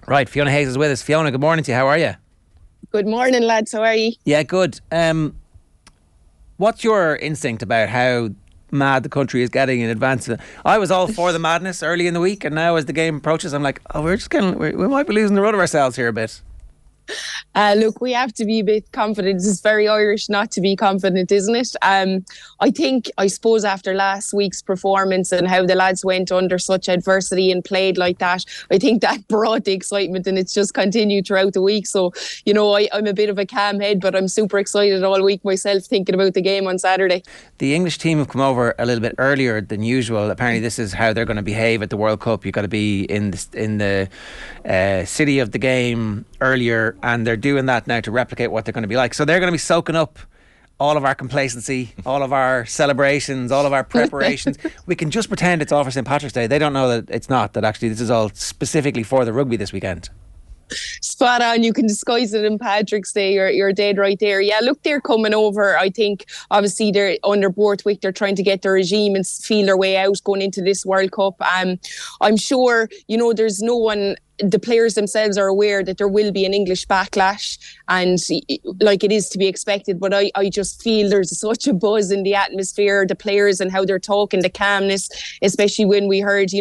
Right, Fiona Hayes is with us. Fiona, good morning to you. How are you? Good morning, lads. How are you? Yeah, good. What's your instinct about how mad the country is getting in advance? I was all for the madness early in the week, and now as the game approaches, I'm like, oh, we might be losing the run of ourselves here a bit. Look, we have to be a bit confident. It's very Irish not to be confident, isn't it? I suppose after last week's performance and how the lads went under such adversity and played like that, I think that brought the excitement, and it's just continued throughout the week. So, I'm a bit of a calm head, but I'm super excited all week myself thinking about the game on Saturday. The English team have come over a little bit earlier than usual. Apparently this is how they're going to behave at the World Cup. You've got to be in the city of the game earlier, and they're doing that now to replicate what they're going to be like. So they're going to be soaking up all of our complacency, all of our celebrations, all of our preparations. We can just pretend it's all for St. Patrick's Day. They don't know that it's not, that actually this is all specifically for the rugby this weekend. Spot on. You can disguise it in Patrick's Day. You're dead right there. Yeah, look, they're coming over. I think obviously they're under Borthwick. They're trying to get their regime and feel their way out going into this World Cup. I'm sure, there's no one. The players themselves are aware that there will be an English backlash, and like it is to be expected, but I just feel there's such a buzz in the atmosphere, the players and how they're talking, the calmness, especially when we heard,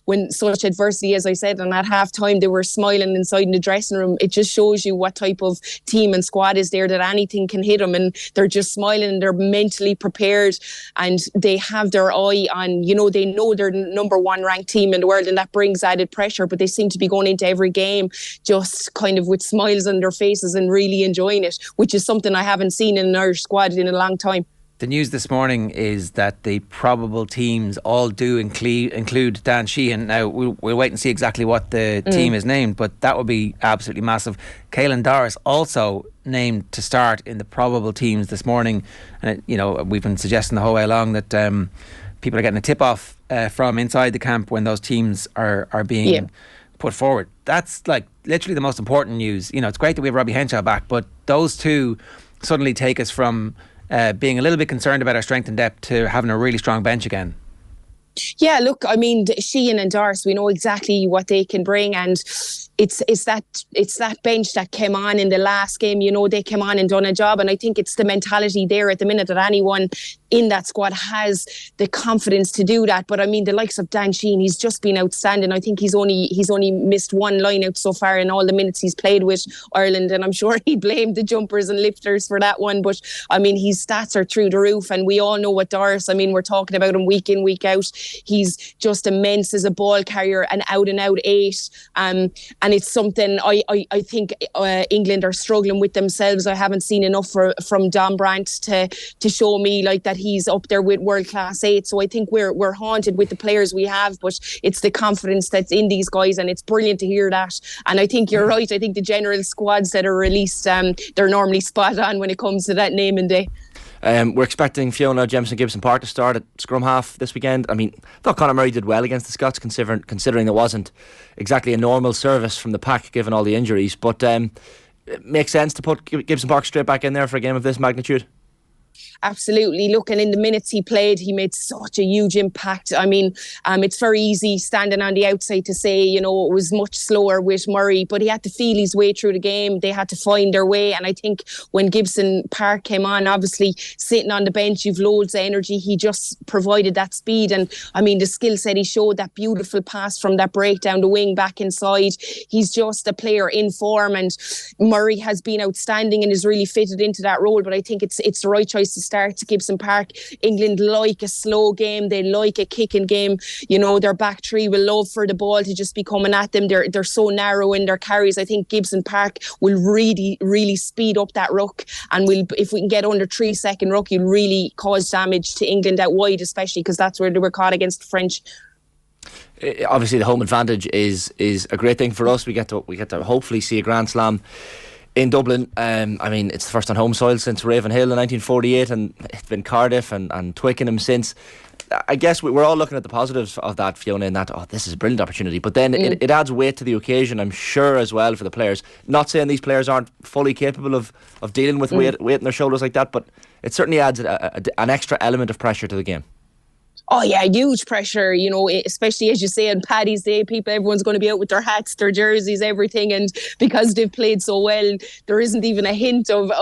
when such adversity, as I said, and at half time they were smiling inside in the dressing room. It just shows you what type of team and squad is there, that anything can hit them, and they're just smiling and they're mentally prepared, and they have their eye on, they know they're the number one ranked team in the world, and that brings added pressure, but they seem to be going into every game just kind of with smiles on their faces and really enjoying it, which is something I haven't seen in an Irish squad in a long time. The news this morning is that the probable teams all do include Dan Sheehan. Now, we'll wait and see exactly what the team is named, but that would be absolutely massive. Caelan Doris also named to start in the probable teams this morning. And, we've been suggesting the whole way along that people are getting a tip-off from inside the camp when those teams are being put forward. That's like literally the most important news. It's great that we have Robbie Henshaw back, but those two suddenly take us from being a little bit concerned about our strength and depth to having a really strong bench again. Yeah, look, I mean, Sheehan and Doris, we know exactly what they can bring, and it's that bench that came on in the last game. They came on and done a job, and I think it's the mentality there at the minute that anyone in that squad has the confidence to do that. But I mean, the likes of Dan Sheehan, he's just been outstanding. I think he's only missed one line out so far in all the minutes he's played with Ireland, and I'm sure he blamed the jumpers and lifters for that one. But I mean, his stats are through the roof, and we all know what Doris, I mean, we're talking about him week in, week out. He's just immense as a ball carrier, an out and out 8, and it's something I think England are struggling with themselves. I haven't seen enough from Don Brandt to show me like that he's up there with world class 8. So I think we're haunted with the players we have, but it's the confidence that's in these guys, and it's brilliant to hear that. And I think you're right. I think the general squads that are released, they're normally spot on when it comes to that naming day. We're expecting Fiona Gibson-Park to start at scrum half this weekend. I mean, I thought Conor Murray did well against the Scots, considering it wasn't exactly a normal service from the pack given all the injuries. But it makes sense to put Gibson-Park straight back in there for a game of this magnitude. Absolutely. Look, and in the minutes he played, he made such a huge impact. I mean, it's very easy standing on the outside to say, it was much slower with Murray, but he had to feel his way through the game. They had to find their way. And I think when Gibson-Park came on, obviously sitting on the bench, you've loads of energy. He just provided that speed. And I mean, the skill set he showed, that beautiful pass from that break down the wing back inside. He's just a player in form, and Murray has been outstanding and is really fitted into that role. But I think it's the right choice to start to Gibson-Park. England like a slow game. They like a kicking game. Their back three will love for the ball to just be coming at them. They're so narrow in their carries. I think Gibson-Park will really, really speed up that ruck, and if we can get under 3 second ruck, you'll really cause damage to England out wide, especially because that's where they were caught against the French. Obviously, the home advantage is a great thing for us. We get to hopefully see a Grand Slam in Dublin. I mean, it's the first on home soil since Ravenhill in 1948, and it's been Cardiff and Twickenham since. I guess we're all looking at the positives of that, Fiona, in that, this is a brilliant opportunity. But then it adds weight to the occasion, I'm sure, as well, for the players. Not saying these players aren't fully capable of dealing with weight on their shoulders like that, but it certainly adds an extra element of pressure to the game. Oh yeah, huge pressure, especially as you say on Paddy's Day, everyone's going to be out with their hats, their jerseys, everything. And because they've played so well, there isn't even a hint of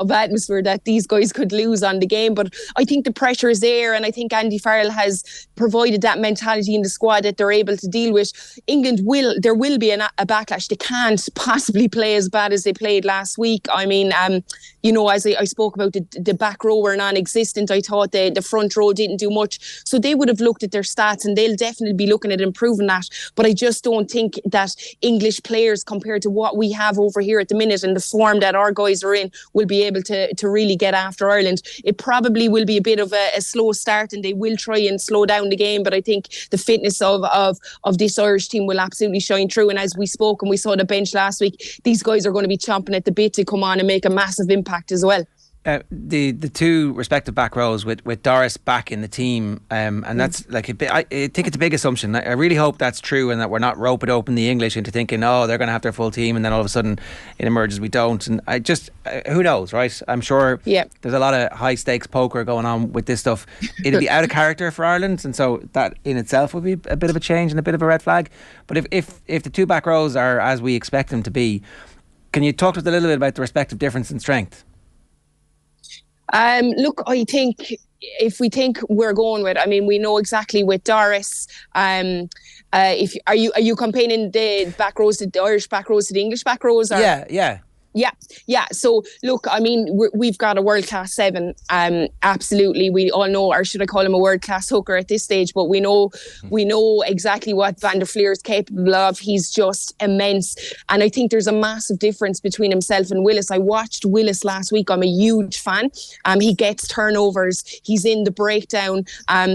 atmosphere that these guys could lose on the game. But I think the pressure is there. And I think Andy Farrell has provided that mentality in the squad that they're able to deal with. England there will be a backlash. They can't possibly play as bad as they played last week. I mean, as I spoke about, the back row were non-existent. I thought the front row didn't do much. So they would have looked at their stats and they'll definitely be looking at improving that. But I just don't think that English players, compared to what we have over here at the minute and the form that our guys are in, will be able to really get after Ireland. It probably will be a bit of a slow start and they will try and slow down the game. But I think the fitness of this Irish team will absolutely shine through. And as we spoke and we saw the bench last week, these guys are going to be chomping at the bit to come on and make a massive impact as well. The two respective back rows with Doris back in the team, and that's like I think it's a big assumption. I really hope that's true and that we're not roping open the English into thinking, they're going to have their full team, and then all of a sudden it emerges we don't. And I just who knows, right? I'm sure there's a lot of high stakes poker going on with this stuff. It'll be out of character for Ireland, and so that in itself would be a bit of a change and a bit of a red flag. But if the two back rows are as we expect them to be, can you talk to us a little bit about the respective difference in strength? Look, I think if we think we're going with, we know exactly with Doris. Are you comparing the back rows to the Irish back rows to the English back rows? Or? Yeah. So look, we've got a world-class 7. Absolutely, we all know, or should I call him a world-class hooker at this stage? But we know exactly what Van der Fleer is capable of. He's just immense, and I think there's a massive difference between himself and Willis. I watched Willis last week. I'm a huge fan. He gets turnovers. He's in the breakdown.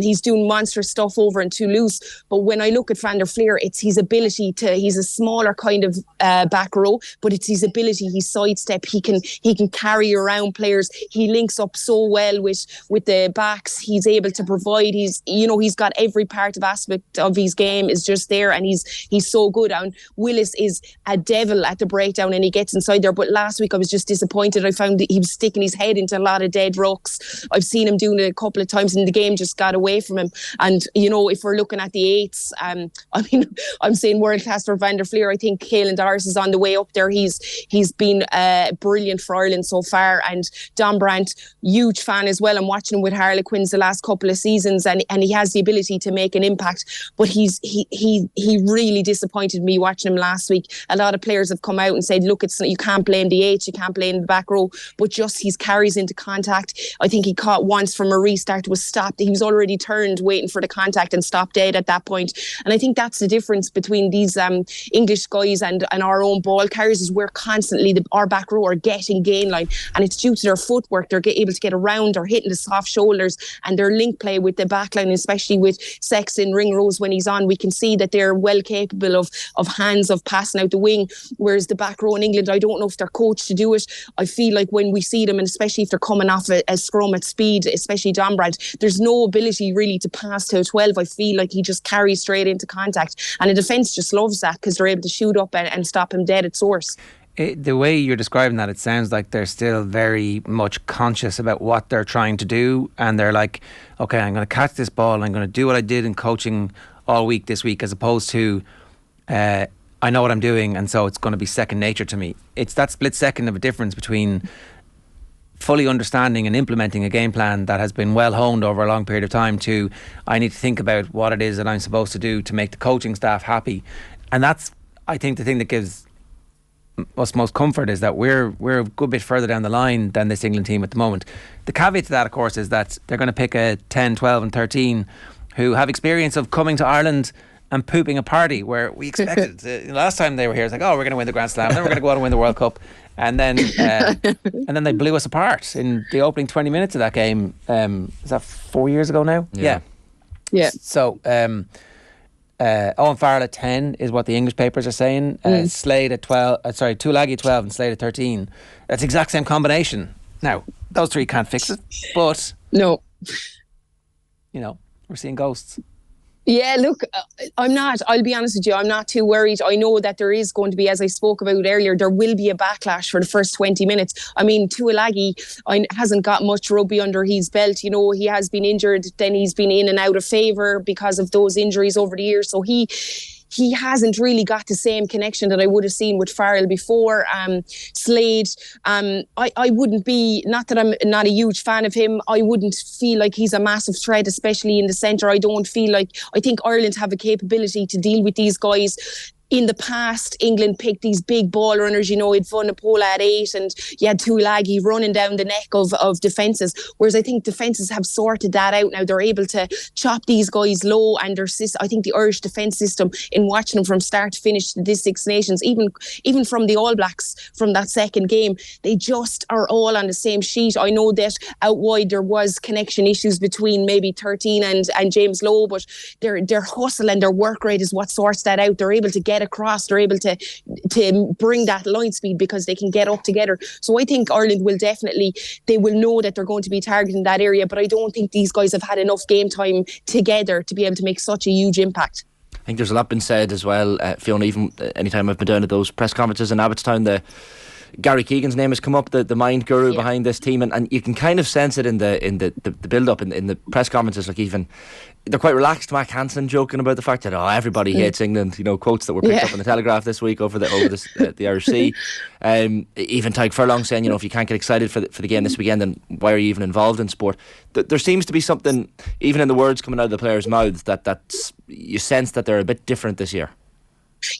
He's doing monstrous stuff over in Toulouse. But when I look at Van der Fleer, it's his ability to. He's a smaller kind of back row, but it's his ability. He's sidestep, he can carry around players, he links up so well with the backs, he's able to provide, he's got every part of aspect of his game is just there, and he's so good. And Willis is a devil at the breakdown and he gets inside there. But last week I was just disappointed. I found that he was sticking his head into a lot of dead rucks. I've seen him doing it a couple of times and the game just got away from him. And if we're looking at the 8s, I'm saying world class for Van der Fleer. I think Caelan Doris is on the way up there. He's been brilliant for Ireland so far. And Don Brandt, huge fan as well. I'm watching him with Harlequins the last couple of seasons, and he has the ability to make an impact. But he really disappointed me watching him last week. A lot of players have come out and said, look, you can't blame the 8, you can't blame the back row, but just his carries into contact. I think he caught once from a restart, was stopped. He was already turned waiting for the contact and stopped dead at that point. And I think that's the difference between these English guys and our own ball carriers, is we're constantly, our back row are getting gain line, and it's due to their footwork. They're able to get around or hitting the soft shoulders, and their link play with the back line, especially with Sexton, Ringrose when he's on, we can see that they're well capable of hands, of passing out the wing. Whereas the back row in England, I don't know if they're coached to do it. I feel like when we see them, and especially if they're coming off a scrum at speed, especially Don Brandt, there's no ability really to pass to a 12. I feel like he just carries straight into contact, and the defence just loves that because they're able to shoot up and stop him dead at source. The way you're describing that, it sounds like they're still very much conscious about what they're trying to do, and they're like, okay, I'm going to catch this ball and I'm going to do what I did in coaching all week this week, as opposed to I know what I'm doing and so it's going to be second nature to me. It's that split second of a difference between fully understanding and implementing a game plan that has been well honed over a long period of time to I need to think about what it is that I'm supposed to do to make the coaching staff happy. And that's, I think, the thing that gives us most comfort, is that we're a good bit further down the line than this England team at the moment. The caveat to that, of course, is that they're going to pick a 10, 12 and 13 who have experience of coming to Ireland and pooping a party, where we expected last time they were here, it's like, oh, we're going to win the Grand Slam, then we're going to go out and win the World Cup, and then they blew us apart in the opening 20 minutes of that game. Is that 4 years ago now? Yeah. So Owen Farrell at 10 is what the English papers are saying. Slade at 12, Tulagi at 12 and Slade at 13. That's the exact same combination. Now, those three can't fix it, but no, we're seeing ghosts. Yeah, look, I'll be honest with you, I'm not too worried. I know that there is going to be, as I spoke about earlier, there will be a backlash for the first 20 minutes. I mean, Tuilagi hasn't got much rugby under his belt. You know, he has been injured, then he's been in and out of favour because of those injuries over the years. So he hasn't really got the same connection that I would have seen with Farrell before. Slade, I wouldn't be, not that I'm not a huge fan of him, I wouldn't feel like he's a massive threat, especially in the centre. I think Ireland have a capability to deal with these guys. In the past, England picked these big ball runners, you know, you'd Vunipola at 8 and you had Tuilagi running down the neck of defences. Whereas I think defences have sorted that out now. They're able to chop these guys low, and I think the Irish defence system, in watching them from start to finish this Six Nations, even from the All Blacks from that second game, they just are all on the same sheet. I know that out wide there was connection issues between maybe 13 and James Lowe, but their hustle and their work rate is what sorts that out. They're able to get across, they're able to bring that line speed because they can get up together. So I think Ireland they will know that they're going to be targeting that area, but I don't think these guys have had enough game time together to be able to make such a huge impact. I think there's a lot been said as well, Fiona, even anytime I've been down at those press conferences in Abbottstown, Gary Keegan's name has come up, the mind guru behind this team, and you can kind of sense it in the build-up, in the press conferences. Like, even they're quite relaxed. Mac Hansen joking about the fact that everybody hates England, you know, quotes that were picked up in the Telegraph this week over the Irish Sea. Even Tyke Furlong saying, you know, if you can't get excited for the game this weekend, then why are you even involved in sport? There seems to be something, even in the words coming out of the players' mouths, that you sense that they're a bit different this year.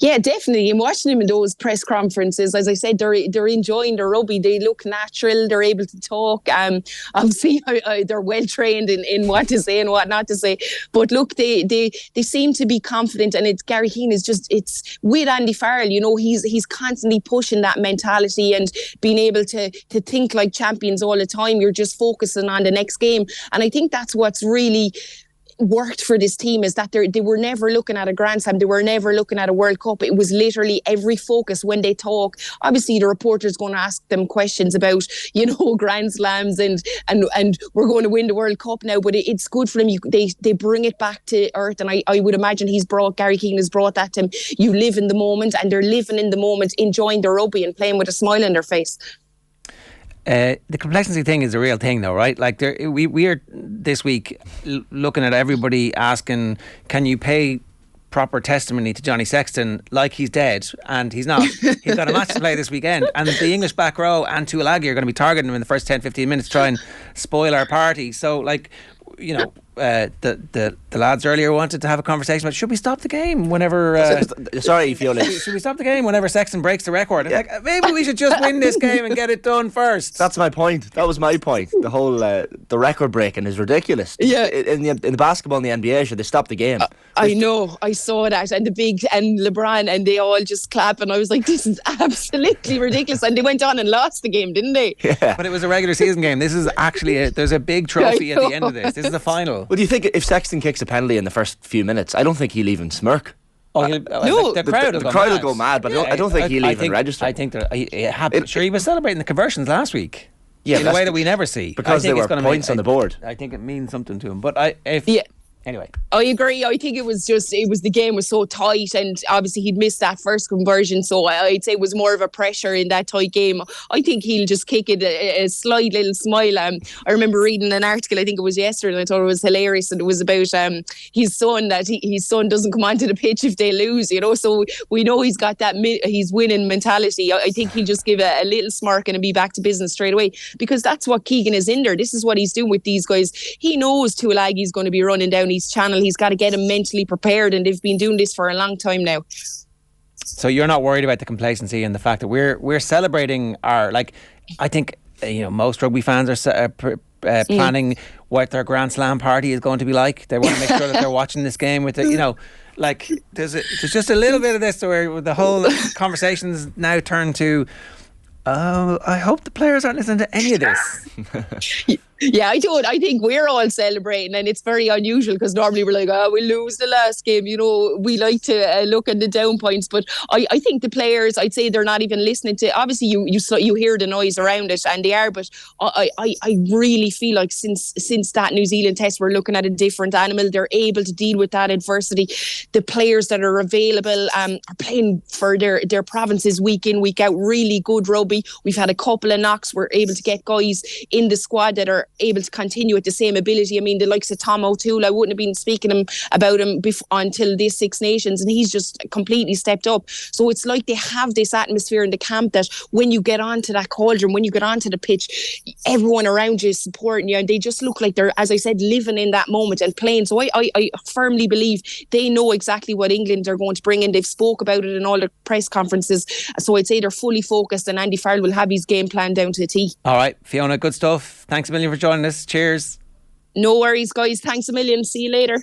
Yeah, definitely. And watching them in those press conferences, as I said, they're enjoying their rugby. They look natural. They're able to talk. Obviously, they're well trained in what to say and what not to say. But look, they seem to be confident. And Gary Keane it's with Andy Farrell. You know, he's constantly pushing that mentality and being able to think like champions all the time. You're just focusing on the next game, and I think that's what's really worked for this team, is that they were never looking at a Grand Slam, they were never looking at a World Cup. It was literally every focus when they talk. Obviously the reporter's going to ask them questions about, you know, Grand Slams and we're going to win the World Cup now, but it's good for them. They bring it back to earth, and I would imagine Gary Keegan has brought that to him. You live in the moment, and they're living in the moment, enjoying their rugby and playing with a smile on their face. The complacency thing is a real thing, though, right? Like, we are this week looking at everybody asking, can you pay proper testimony to Johnny Sexton like he's dead? And he's not. He's got a match to play this weekend, and the English back row and Tuilagi are going to be targeting him in the first 10-15 minutes to try and spoil our party. So, like, you know, the lads earlier wanted to have a conversation about, should we stop the game whenever sorry, Fiona, should we stop the game whenever Sexton breaks the record? And like, maybe we should just win this game and get it done first. That's my point. That was my point. The whole the record breaking is ridiculous. Yeah, in the basketball in the NBA, should they stop the game? I know, I saw that, and LeBron, and they all just clap, and I was like, this is absolutely ridiculous. And they went on and lost the game, didn't they? Yeah. But it was a regular season game. This is actually there's a big trophy at the end of this. This is the final. Well, do you think if Sexton kicks a penalty in the first few minutes, I don't think he'll even smirk. No, the crowd will go mad, but I don't think he'll even register. I think sure, he was celebrating the conversions last week. Yeah, in a way that we never see, because there were points on the board. I think it means something to him. But anyway, I agree. I think it was the game was so tight, and obviously he'd missed that first conversion, so I'd say it was more of a pressure in that tight game. I think he'll just kick it a slight little smile. I remember reading an article, I think it was yesterday, and I thought it was hilarious, and it was about his son, that his son doesn't come onto the pitch if they lose, you know, so we know he's got that he's winning mentality. I think he'll just give a little smirk and be back to business straight away, because that's what Keegan is in there. This is what he's doing with these guys. He knows Tuilagi's going to be running down his channel. He's got to get him mentally prepared, and they've been doing this for a long time now. So you're not worried about the complacency and the fact that we're celebrating our, like, I think, you know, most rugby fans are planning what their Grand Slam party is going to be like. They want to make sure that they're watching this game with it, you know, like there's just a little bit of this where the whole conversation's now turned to, I hope the players aren't listening to any of this. Yeah, I don't. I think we're all celebrating, and it's very unusual because normally we're like, oh, we lose the last game. You know, we like to look at the down points, but I think the players, I'd say they're not even listening to. Obviously, you hear the noise around it, and they are. But I really feel like since that New Zealand test, we're looking at a different animal. They're able to deal with that adversity. The players that are available are playing for their provinces week in, week out. Really good rugby. We've had a couple of knocks. We're able to get guys in the squad that are able to continue with the same ability. I mean, the likes of Tom O'Toole, I wouldn't have been speaking about him until this Six Nations, and he's just completely stepped up. So it's like they have this atmosphere in the camp that when you get onto that cauldron, when you get onto the pitch, everyone around you is supporting you, and they just look like they're, as I said, living in that moment and playing. So I firmly believe they know exactly what England are going to bring in. They've spoke about it in all the press conferences. So I'd say they're fully focused, and Andy Farrell will have his game plan down to the T. All right, Fiona, good stuff. Thanks a million for joining us. Cheers. No worries, guys. Thanks a million. See you later.